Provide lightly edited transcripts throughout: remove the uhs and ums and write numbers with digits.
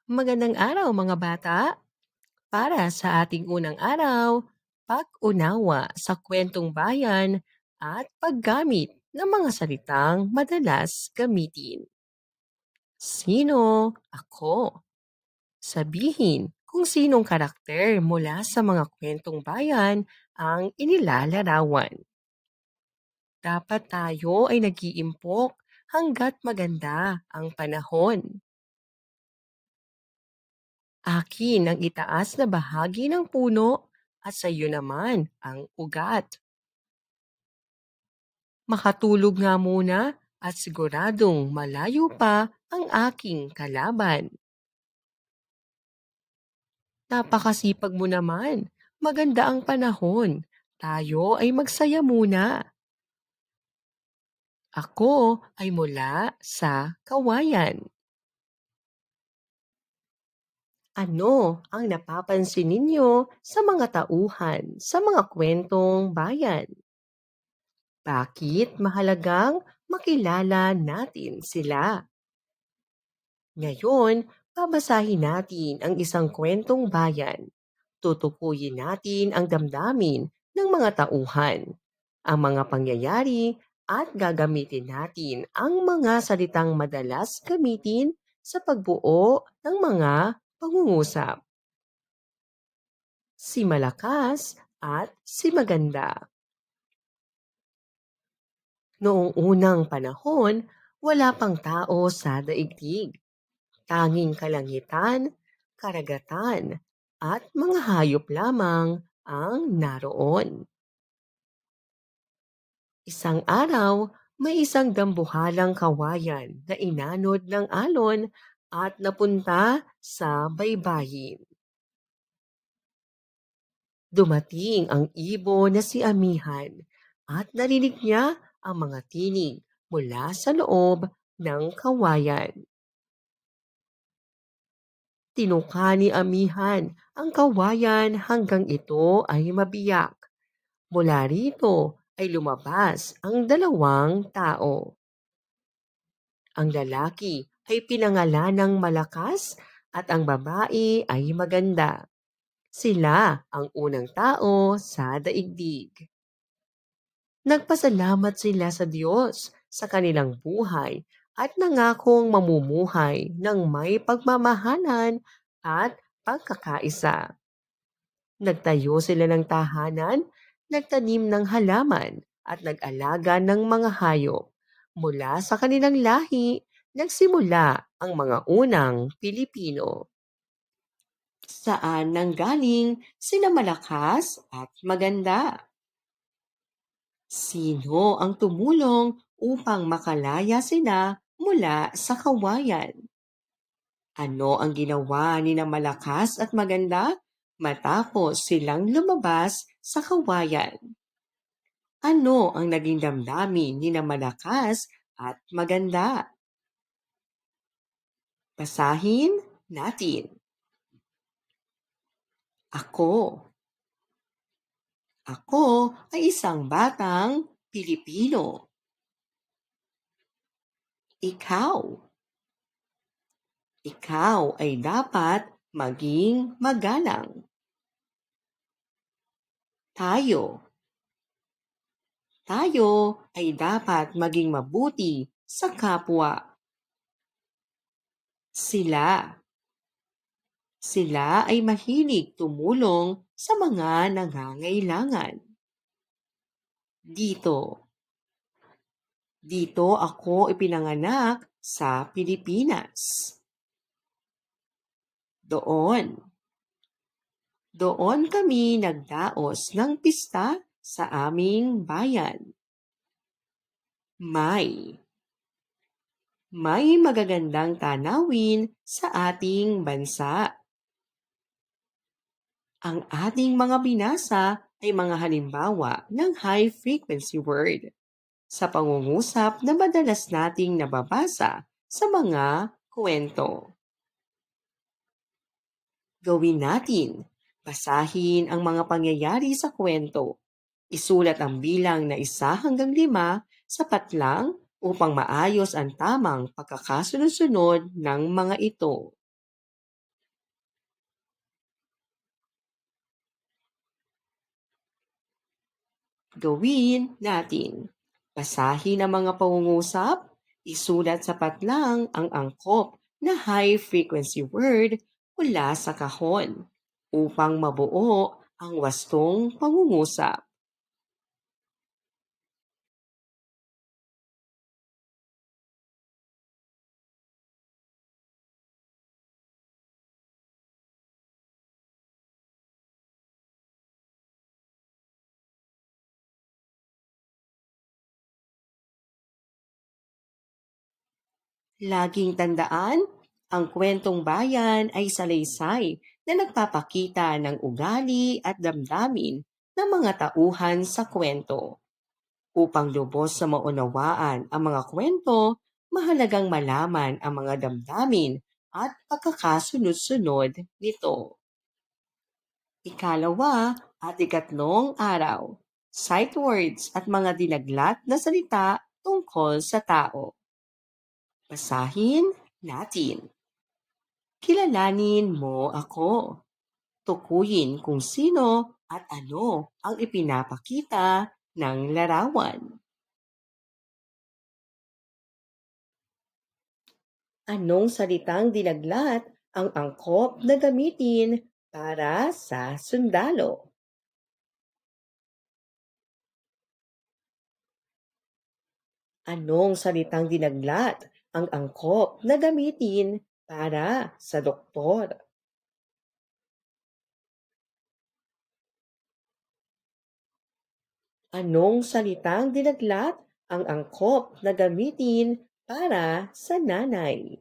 Magandang araw mga bata! Para sa ating unang araw, pag-unawa sa kwentong bayan at paggamit ng mga salitang madalas gamitin. Sino? Ako. Sabihin kung sinong karakter mula sa mga kwentong bayan ang inilalarawan. Dapat tayo ay nag-iimpok hanggat maganda ang panahon. Akin ang itaas na bahagi ng puno at sa iyo naman ang ugat. Makatulog nga muna at siguradong malayo pa ang aking kalaban. Napakasipag mo naman. Maganda ang panahon. Tayo ay magsaya muna. Ako ay mula sa kawayan. Ano ang napapansin ninyo sa mga tauhan sa mga kwentong bayan? Bakit mahalagang makilala natin sila? Ngayon, babasahin natin ang isang kwentong bayan. Tutukuyin natin ang damdamin ng mga tauhan, ang mga pangyayari at gagamitin natin ang mga salitang madalas gamitin sa pagbuo ng mga pangungusap. Si Malakas at si Maganda. Noong unang panahon, wala pang tao sa daigdig. Tanging kalangitan, karagatan, at mga hayop lamang ang naroon. Isang araw, may isang dambuhalang kawayan na inanod ng alon at napunta sa baybayin. Dumating ang ibon na si Amihan at narinig niya ang mga tinig mula sa loob ng kawayan. Tinuka ni Amihan ang kawayan hanggang ito ay mabiyak. Mula rito ay lumabas ang dalawang tao. Ang lalaki ay pinangalan ng Malakas at ang babae ay Maganda. Sila ang unang tao sa daigdig. Nagpasalamat sila sa Diyos sa kanilang buhay at nangakong mamumuhay ng may pagmamahalan at pagkakaisa. Nagtayo sila ng tahanan, nagtanim ng halaman at nag-alaga ng mga hayop. Mula sa kanilang lahi, nagsimula ang mga unang Pilipino. Saan nanggaling sila Malakas at Maganda? Sino ang tumulong upang makalaya sila mula sa kawayan? Ano ang ginawa ni na Malakas at Maganda matapos silang lumabas sa kawayan? Ano ang naging damdamin ni na Malakas at Maganda? Basahin natin. Ako. Ako ay isang batang Pilipino. Ikaw. Ikaw ay dapat maging magalang. Tayo. Tayo ay dapat maging mabuti sa kapwa. Sila. Sila ay mahilig tumulong sa mga nangangailangan. Dito. Dito ako ipinanganak sa Pilipinas. Doon. Doon kami nagdaos ng pista sa aming bayan. May magagandang tanawin sa ating bansa. Ang ating mga binasa ay mga halimbawa ng high-frequency word sa pangungusap na madalas nating nababasa sa mga kwento. Gawin natin. Basahin ang mga pangyayari sa kwento. Isulat ang bilang na 1 hanggang 5, sapat lang upang maayos ang tamang pagkakasunod-sunod ng mga ito. Gawin natin. Basahin ang mga pangungusap, isulat sapat lang ang angkop na high-frequency word mula sa kahon upang mabuo ang wastong pangungusap. Laging tandaan, ang kwentong bayan ay salaysay na nagpapakita ng ugali at damdamin ng mga tauhan sa kwento. Upang lubos sa maunawaan ang mga kwento, mahalagang malaman ang mga damdamin at pagkakasunod-sunod nito. Ikalawa at ikatlong araw, sight words at mga dinaglat na salita tungkol sa tao. Basahin natin. Kilalanin mo ako. Tukuyin kung sino at ano ang ipinapakita ng larawan. Anong salitang dinaglat ang angkop na gamitin para sa sundalo? Anong salitang dinaglat ang angkop na gamitin para sa doktor? Anong salitang dinaglat ang angkop na gamitin para sa nanay?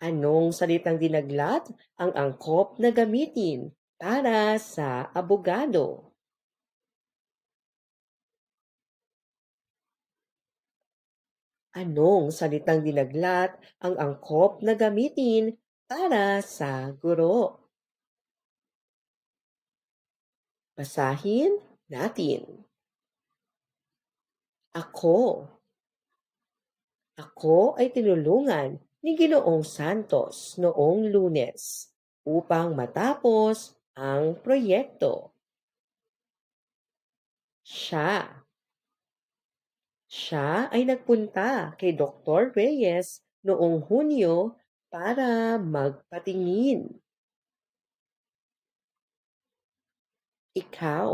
Anong salitang dinaglat ang angkop na gamitin para sa abogado? Anong salitang dinaglat ang angkop na gamitin para sa guro? Basahin natin. Ako. Ako ay tinulungan ni Ginoong Santos noong Lunes upang matapos ang proyekto. Siya. Siya ay nagpunta kay Dr. Reyes noong Hunyo para magpatingin. Ikaw.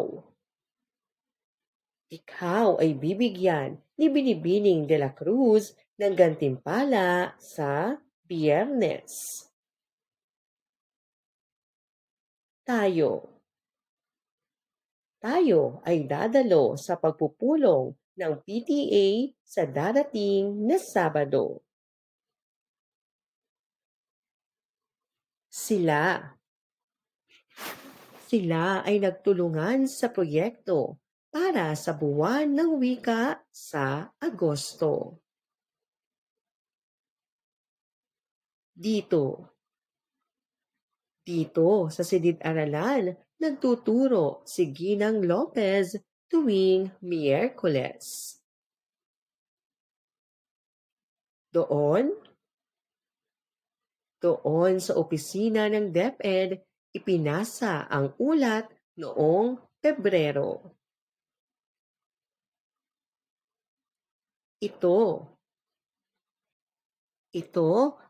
Ikaw ay bibigyan ni Binibining de la Cruz ng gantimpala sa Biyernes. Tayo. Tayo ay dadalo sa pagpupulong ng PTA sa darating na Sabado. Sila. Sila ay nagtulungan sa proyekto para sa buwan ng wika sa Agosto. Dito. Dito sa silid-aralan, nagtuturo si Ginang Lopez tuwing Miyerkules. Doon sa opisina ng DepEd, ipinasa ang ulat noong Pebrero. Ito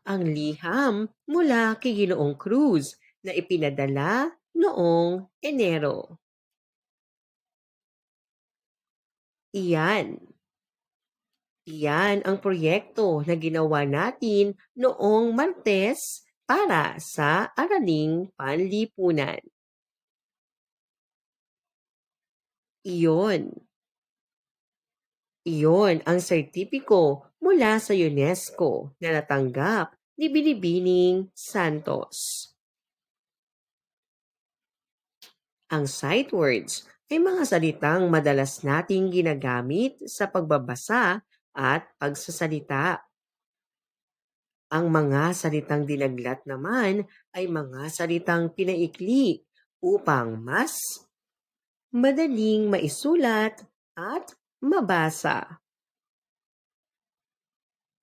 ang liham mula kay Ginoong Cruz na ipinadala noong Enero. Iyan ang proyekto na ginawa natin noong Martes para sa Araling Panlipunan. Iyon ang sertipiko mula sa UNESCO na natanggap ni Binibining Santos. Ang sight words ay mga salitang madalas nating ginagamit sa pagbabasa at pagsasalita. Ang mga salitang dinaglat naman ay mga salitang pinaikli upang mas madaling maisulat at mabasa.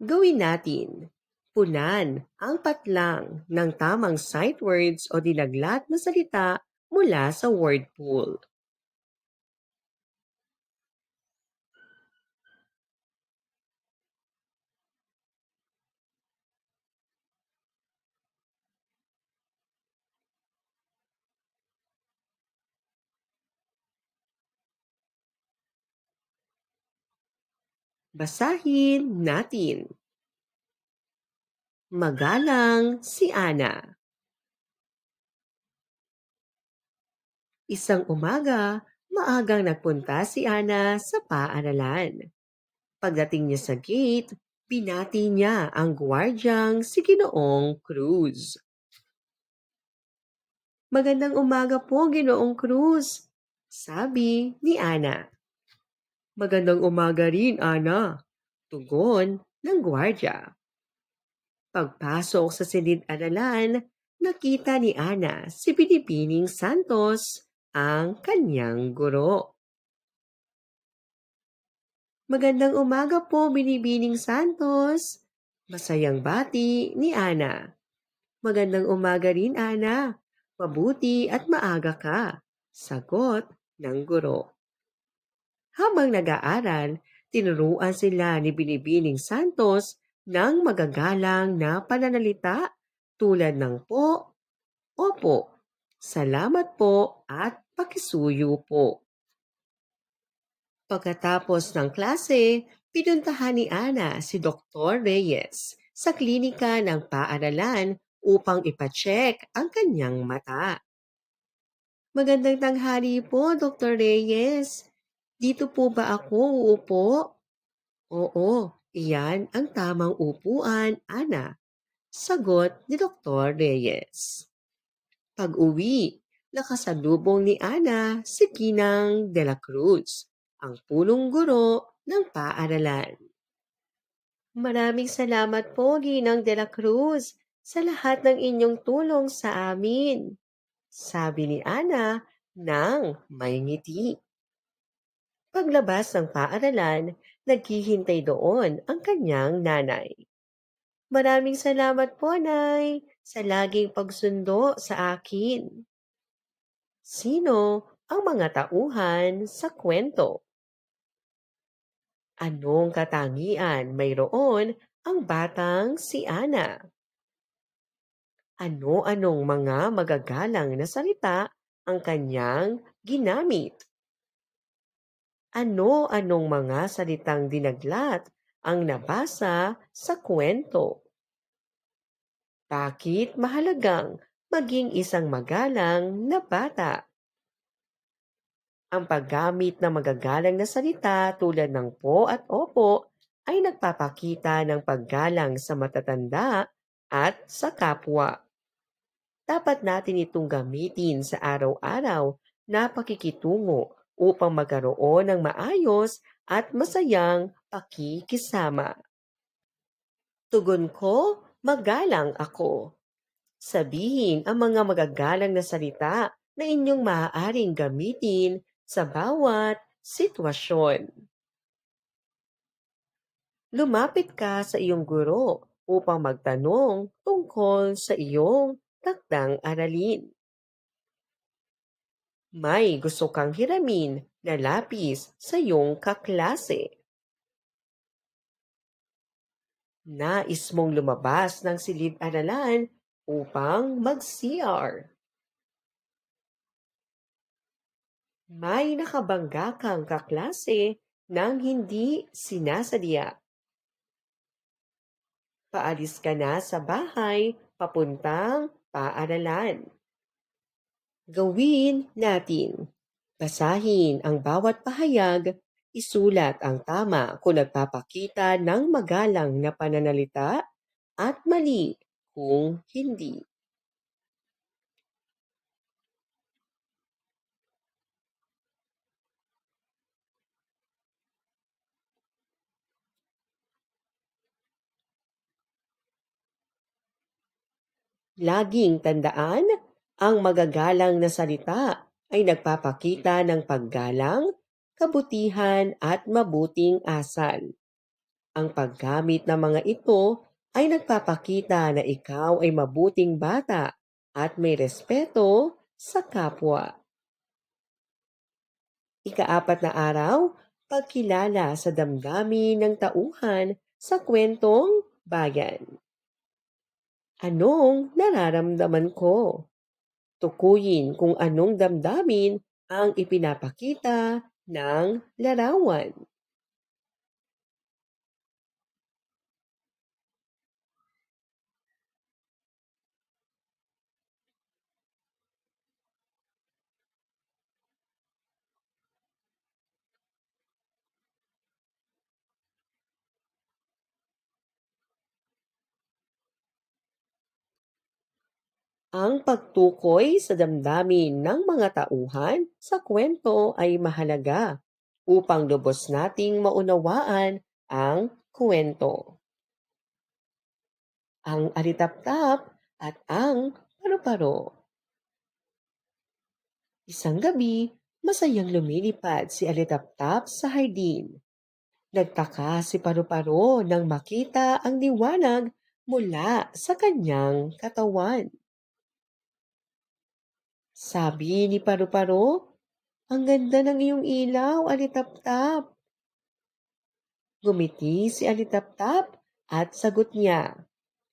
Gawin natin. Punan ang patlang ng tamang sight words o dinaglat na salita mula sa word pool. Basahin natin. Magalang si Ana. Isang umaga, maagang nagpunta si Ana sa paaralan. Pagdating niya sa gate, binati niya ang gwardyang si Ginoong Cruz. Magandang umaga po, Ginoong Cruz, sabi ni Ana. Magandang umaga rin, Ana, tugon ng gwardya. Pagpasok sa silid-aralan, nakita ni Ana si Binibining Santos, ang kanyang guro. Magandang umaga po, Binibining Santos. Masayang bati ni Ana. Magandang umaga rin, Ana. Mabuti at maaga ka, sagot ng guro. Habang nag-aaral, tinuruan sila ni Binibining Santos ng magagalang na pananalita tulad ng po, opo, salamat po at pakisuyo po. Pagkatapos ng klase, pinuntahan ni Ana si Dr. Reyes sa klinika ng paaralan upang ipacheck ang kanyang mata. Magandang tanghali po, Dr. Reyes. Dito po ba ako uupo? Oo, iyan ang tamang upuan, Ana, sagot ni Dr. Reyes. Pag-uwi, nakasalubong ni Ana si Ginang de la Cruz, ang punong guro ng paaralan. Maraming salamat po, Ginang de la Cruz, sa lahat ng inyong tulong sa amin, sabi ni Ana nang may ngiti. Paglabas ng paaralan, naghihintay doon ang kanyang nanay. Maraming salamat po, Nay, sa laging pagsundo sa akin. Sino ang mga tauhan sa kwento? Anong katangian mayroon ang batang si Ana? Ano-anong mga magagalang na salita ang kanyang ginamit? Ano-anong mga salitang dinaglat ang nabasa sa kwento? Bakit mahalagang maging isang magalang na bata? Ang paggamit ng magagalang na salita tulad ng po at opo ay nagpapakita ng paggalang sa matatanda at sa kapwa. Dapat natin itong gamitin sa araw-araw na pakikitungo upang magkaroon ng maayos at masayang pakikisama. Tugon ko, magalang ako. Sabihin ang mga magagalang na salita na inyong maaaring gamitin sa bawat sitwasyon. Lumapit ka sa iyong guro upang magtanong tungkol sa iyong takdang aralin. May gusto kang hiramin na lapis sa iyong kaklase. Nais mong lumabas ng silid-aralan upang mag-CR. May nakabangga kang kaklase nang hindi sinasadya. Paalis ka na sa bahay papuntang paaralan. Gawin natin. Basahin ang bawat pahayag, isulat ang tama kung nagpapakita ng magalang na pananalita at mali kung hindi. Laging tandaan, ang magagalang na salita ay nagpapakita ng paggalang, kabutihan at mabuting asal. Ang paggamit ng mga ito ay nagpapakita na ikaw ay mabuting bata at may respeto sa kapwa. Ikaapat na araw, pagkilala sa damdamin ng tauhan sa kwentong bayan. Anong nararamdaman ko? Tukuyin kung anong damdamin ang ipinapakita ng larawan. Ang pagtukoy sa damdamin ng mga tauhan sa kwento ay mahalaga upang lubos nating maunawaan ang kwento. Ang alitaptap at ang paru-paro. Isang gabi, masayang lumilipad si Alitaptap sa hardin. Nagtaka si Paru-Paro nang makita ang liwanag mula sa kanyang katawan. Sabi ni Paru-Paro, "Ang ganda ng iyong ilaw, Alitaptap." Ngumiti si Alitaptap at sagot niya,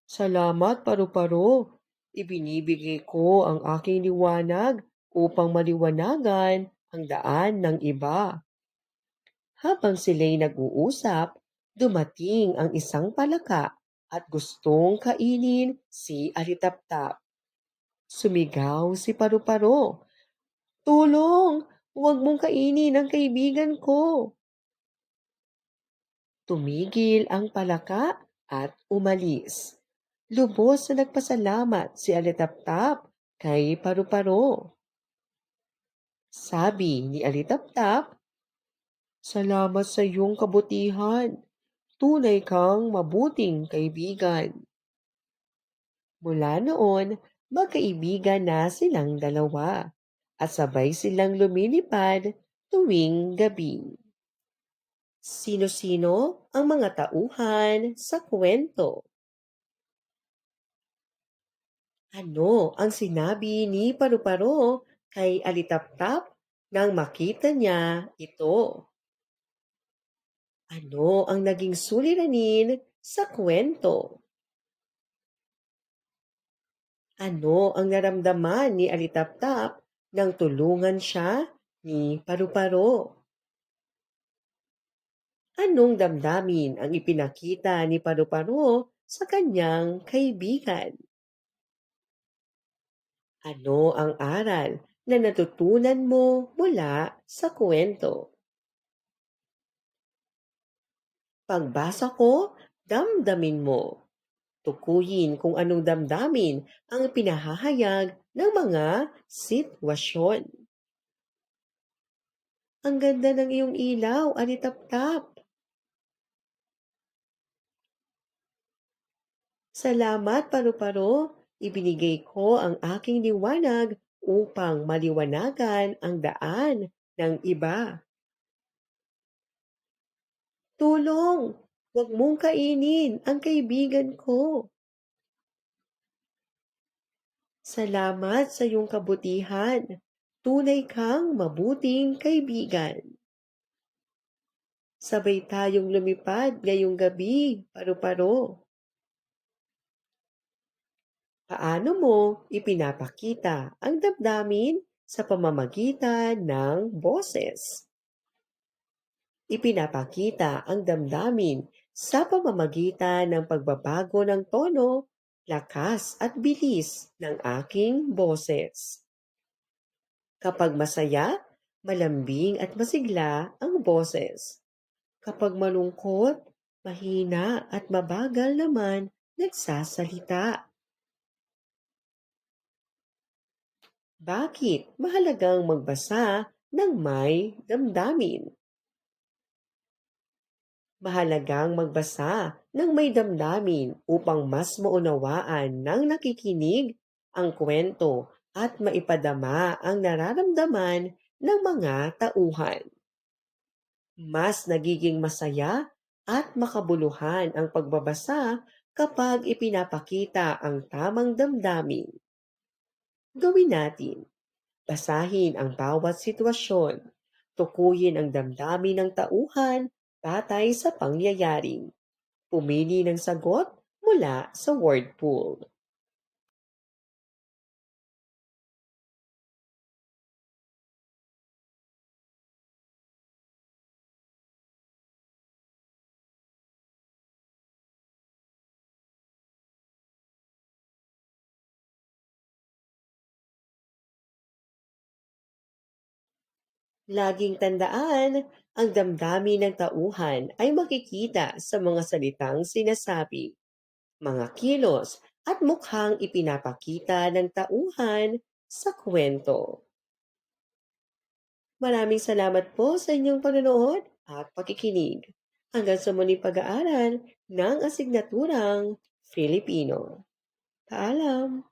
"Salamat, Paru-Paro. Ibinibigay ko ang aking liwanag upang maliwanagan ang daan ng iba." Habang sila'y nag-uusap, dumating ang isang palaka at gustong kainin si Alitaptap. Sumigaw si Paru-Paro, "Tulong! Huwag mong kainin ang kaibigan ko!" Tumigil ang palaka at umalis. Lubos na nagpasalamat si Alitaptap kay Paru-Paro. Sabi ni Alitaptap, "Salamat sa iyong kabutihan. Tunay kang mabuting kaibigan." Mula noon, magkaibigan na silang dalawa at sabay silang lumilipad tuwing gabi. Sino-sino ang mga tauhan sa kwento? Ano ang sinabi ni Paru-Paro kay Alitaptap nang makita niya ito? Ano ang naging suliranin sa kwento? Ano ang naramdaman ni Alitaptap nang tulungan siya ni Paru-Paro? Anong damdamin ang ipinakita ni Paru-Paro sa kanyang kaibigan? Ano ang aral na natutunan mo mula sa kwento? Pagbasa ko, damdamin mo. Tukuyin kung anong damdamin ang pinahahayag ng mga sitwasyon. Ang ganda ng iyong ilaw, Alitaptap. Salamat, Paru-Paro. Ibinigay ko ang aking liwanag upang maliwanagan ang daan ng iba. Tulong! Huwag mong kainin ang kaibigan ko. Salamat sa iyong kabutihan. Tunay kang mabuting kaibigan. Sabay tayong lumipad ngayong gabi, Paru-Paro. Paano mo ipinapakita ang damdamin sa pamamagitan ng boses? Ipinapakita ang damdamin sa pamamagitan ng pagbabago ng tono, lakas at bilis ng aking boses. Kapag masaya, malambing at masigla ang boses. Kapag malungkot, mahina at mabagal naman nagsasalita. Bakit mahalagang magbasa ng may damdamin? Mahalagang magbasa ng may damdamin upang mas maunawaan ng nakikinig ang kwento at maipadama ang nararamdaman ng mga tauhan. Mas nagiging masaya at makabuluhan ang pagbabasa kapag ipinapakita ang tamang damdamin. Gawin natin. Basahin ang bawat sitwasyon. Tukuyin ang damdamin ng tauhan batay sa pangyayaring. Pumili ng sagot mula sa word pool. Laging tandaan, ang damdamin ng tauhan ay makikita sa mga salitang sinasabi, mga kilos at mukhang ipinapakita ng tauhan sa kwento. Maraming salamat po sa inyong panonood at pakikinig. Hanggang sa muling pag-aaral ng asignaturang Filipino. Paalam!